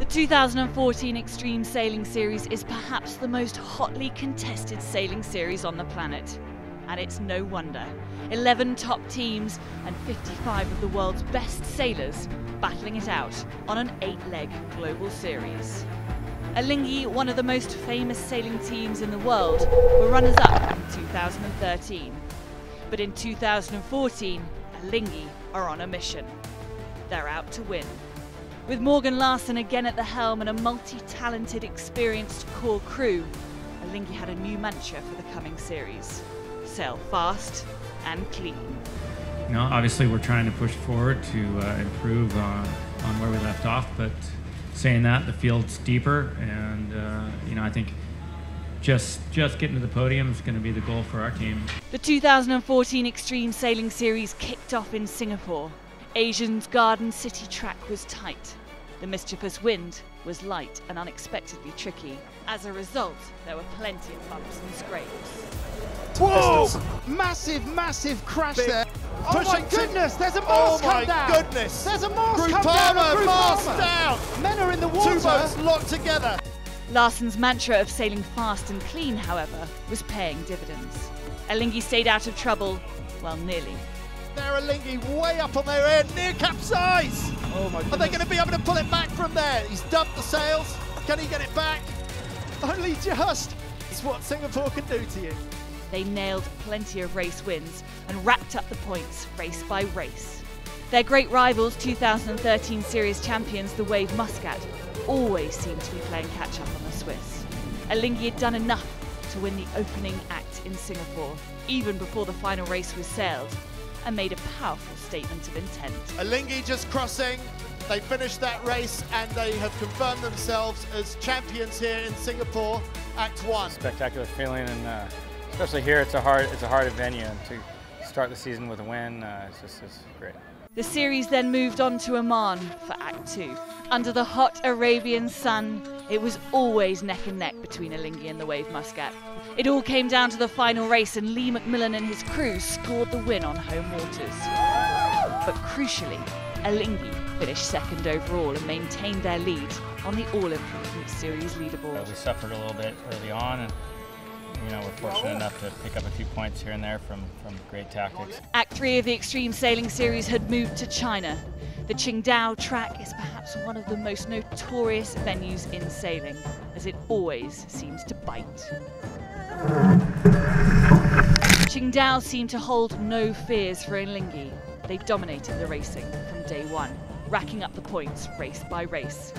The 2014 Extreme Sailing Series is perhaps the most hotly contested sailing series on the planet. And it's no wonder. 11 top teams and 55 of the world's best sailors battling it out on an 8-leg global series. Alinghi, one of the most famous sailing teams in the world, were runners-up in 2013. But in 2014, Alinghi are on a mission. They're out to win. With Morgan Larsen again at the helm and a multi-talented, experienced core crew, Alinghi had a new mantra for the coming series: sail fast and clean. You know, obviously we're trying to push forward to improve on where we left off, but saying that, the field's deeper, and you know, I think just getting to the podium is going to be the goal for our team. The 2014 Extreme Sailing Series kicked off in Singapore. Asian's Garden City track was tight. The mischievous wind was light and unexpectedly tricky. As a result, there were plenty of bumps and scrapes. Whoa! Massive crash there. Oh my goodness, there's a mast come down. Oh my goodness. There's a mast Group come down. armour, mast down. Men are in the water. Two boats locked together. Larsen's mantra of sailing fast and clean, however, was paying dividends. Alinghi stayed out of trouble, well, nearly. There, Alinghi way up on their end, near capsize. Oh my goodness. Are they going to be able to pull it back from there? He's dumped the sails. Can he get it back? Only just. It's what Singapore can do to you. They nailed plenty of race wins and racked up the points race by race. Their great rivals, 2013 series champions, the Wave Muscat, always seemed to be playing catch-up on the Swiss. Alinghi had done enough to win the opening act in Singapore, even before the final race was sailed, and made a powerful statement of intent. Alinghi just crossing. They finished that race and they have confirmed themselves as champions here in Singapore, Act 1. Spectacular feeling, and especially here, it's a hard venue, and to start the season with a win, it's great. The series then moved on to Oman for Act 2. Under the hot Arabian sun, it was always neck and neck between Alinghi and the Wave Muscat. It all came down to the final race, and Lee McMillan and his crew scored the win on home waters. But crucially, Alinghi finished second overall and maintained their lead on the all-important series leaderboard. We suffered a little bit early on, and you know, we're fortunate enough to pick up a few points here and there from great tactics. Act 3 of the Extreme Sailing Series had moved to China. The Qingdao track is perhaps one of the most notorious venues in sailing, as it always seems to bite. Qingdao seemed to hold no fears for Alinghi. They dominated the racing from day one, racking up the points race by race.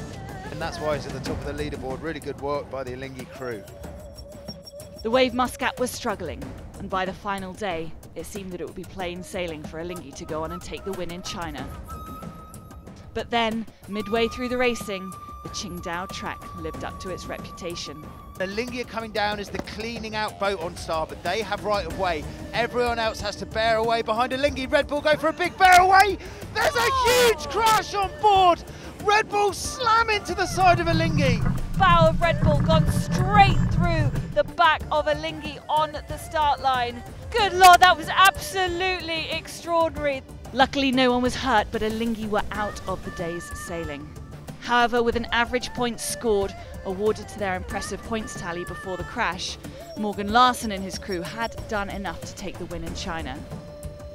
And that's why he's at the top of the leaderboard. Really good work by the Alinghi crew. The Wave Muscat was struggling, and by the final day, it seemed that it would be plain sailing for Alinghi to go on and take the win in China. But then, midway through the racing, the Qingdao track lived up to its reputation. Alinghi are coming down as the cleaning out boat on starboard. They have right of way. Everyone else has to bear away behind Alinghi. Red Bull go for a big bear away. There's a huge crash on board. Red Bull slam into the side of Alinghi. Bow of Red Bull gone straight through the back of Alinghi on the start line. Good Lord, that was absolutely extraordinary. Luckily no one was hurt, but Alinghi were out of the day's sailing. However, with an average points scored awarded to their impressive points tally before the crash, Morgan Larsen and his crew had done enough to take the win in China.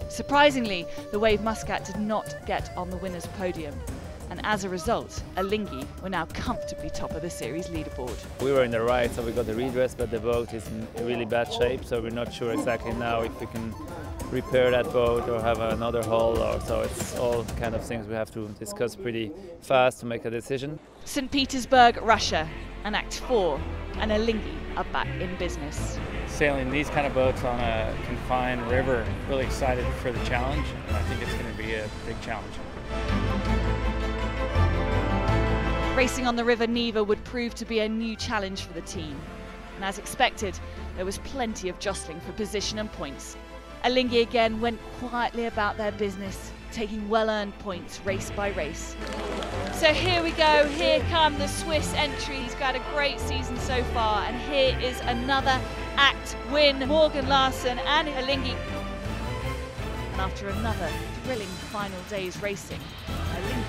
Surprisingly, the Wave Muscat did not get on the winner's podium, and as a result, Alinghi were now comfortably top of the series leaderboard. We were in the right, so we got the redress, but the boat is in really bad shape, so we're not sure exactly now if we can repair that boat or have another hull, or so it's all kind of things we have to discuss pretty fast to make a decision. St. Petersburg, Russia, and Act 4, and Alinghi are back in business. Sailing these kind of boats on a confined river, really excited for the challenge, and I think it's going to be a big challenge. Racing on the River Neva would prove to be a new challenge for the team, and as expected, there was plenty of jostling for position and points. Alinghi again went quietly about their business, taking well-earned points race by race. So here we go, here come the Swiss entries. He's got a great season so far, and here is another Act win, Morgan Larsen and Alinghi. And after another thrilling final day's racing, Alinghi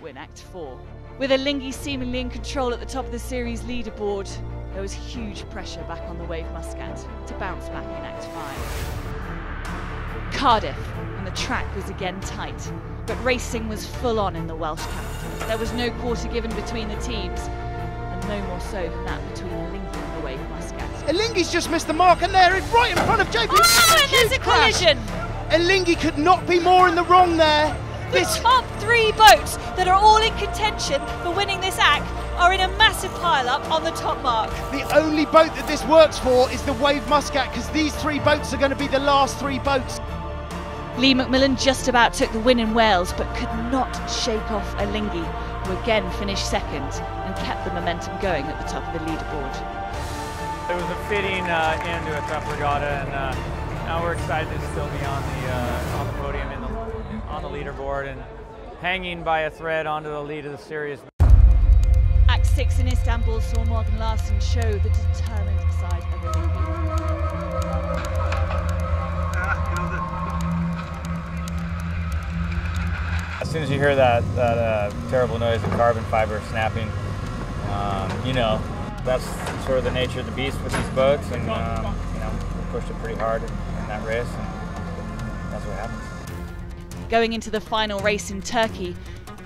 win Act 4. With Alinghi seemingly in control at the top of the series leaderboard, there was huge pressure back on the Wave Muscat to bounce back in Act 5. Cardiff, and the track was again tight, but racing was full on in the Welsh capital. There was no quarter given between the teams, and no more so than that between Alinghi and the Wave Muscat. Alinghi's just missed the mark, and they're right in front of JP. Oh, and there's a collision! Alinghi could not be more in the wrong there. The top 3 boats that are all in contention for winning this act are in a massive pile-up on the top mark. The only boat that this works for is the Wave Muscat, because these 3 boats are going to be the last 3 boats. Lee McMillan just about took the win in Wales, but could not shake off Alinghi, who again finished second and kept the momentum going at the top of the leaderboard. It was a fitting end to a tough regatta, and now we're excited to still be on the podium on the leaderboard and hanging by a thread onto the lead of the series. Act 6 in Istanbul saw Morgan Larsson show the determined side of Alinghi. As soon as you hear that terrible noise of carbon fiber snapping, you know that's sort of the nature of the beast with these boats, and you know, we pushed it pretty hard in that race, and that's what happens. Going into the final race in Turkey,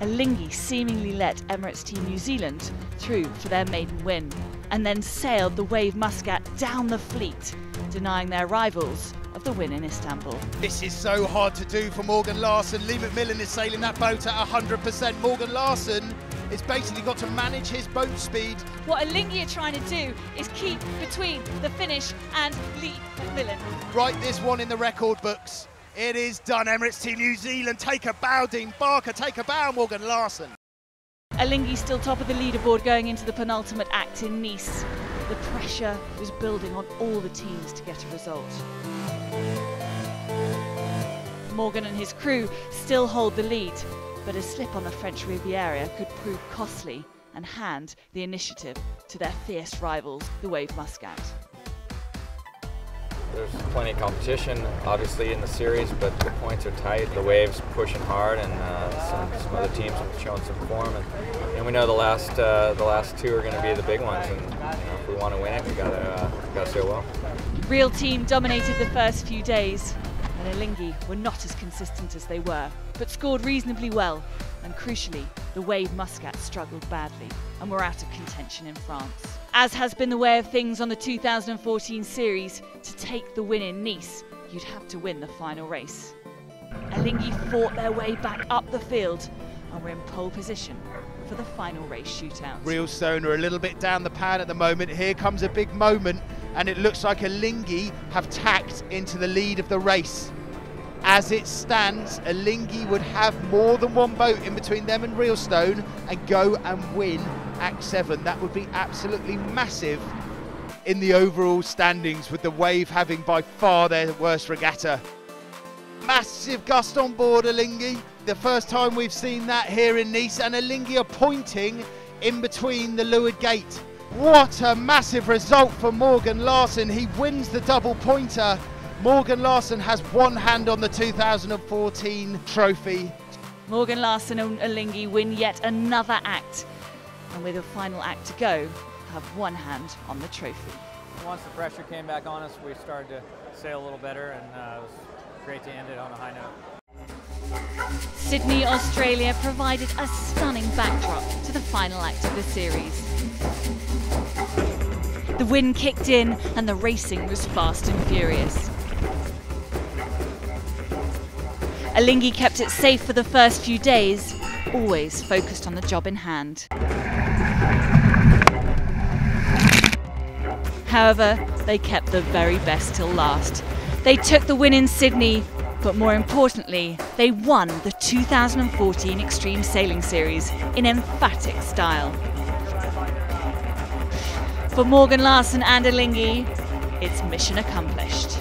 Alinghi seemingly let Emirates Team New Zealand through for their maiden win, and then sailed the Wave Muscat down the fleet, denying their rivals of the win in Istanbul. This is so hard to do for Morgan Larsson. Lee McMillan is sailing that boat at 100%. Morgan Larsson has basically got to manage his boat speed. What Alinghi are trying to do is keep between the finish and Lee McMillan. Write this one in the record books. It is done. Emirates Team New Zealand take a bow. Dean Barker take a bow. Morgan Larsson. Alinghi still top of the leaderboard going into the penultimate act in Nice. The pressure was building on all the teams to get a result. Morgan and his crew still hold the lead, but a slip on the French Riviera could prove costly and hand the initiative to their fierce rivals, the Wave Muscat. There's plenty of competition, obviously, in the series, but the points are tight. The Wave's pushing hard, and some other teams have shown some form. And we know the last 2 are going to be the big ones. And if we want to win it, we gotta sail well. Real Team dominated the first few days, and Alinghi were not as consistent as they were, but scored reasonably well. And crucially, the Wave Muscat struggled badly and were out of contention in France. As has been the way of things on the 2014 series, to take the win in Nice, you'd have to win the final race. Alinghi fought their way back up the field and were in pole position for the final race shootout. Reelstone are a little bit down the pan at the moment. Here comes a big moment, and it looks like Alinghi have tacked into the lead of the race. As it stands, Alinghi would have more than one boat in between them and Reelstone and go and win Act 7. That would be absolutely massive in the overall standings, with the Wave having by far their worst regatta. Massive gust on board Alinghi. The first time we've seen that here in Nice, and Alinghi are pointing in between the leeward gate. What a massive result for Morgan Larsson. He wins the double pointer. Morgan Larsson has one hand on the 2014 trophy. Morgan Larsson and Alinghi win yet another act, and with a final act to go, have one hand on the trophy. Once the pressure came back on us, we started to sail a little better, and it was great to end it on a high note. Sydney, Australia provided a stunning backdrop to the final act of the series. The wind kicked in and the racing was fast and furious. Alinghi kept it safe for the first few days, always focused on the job in hand. However, they kept the very best till last. They took the win in Sydney, but more importantly, they won the 2014 Extreme Sailing Series in emphatic style. For Morgan Larsson and Alinghi, it's mission accomplished.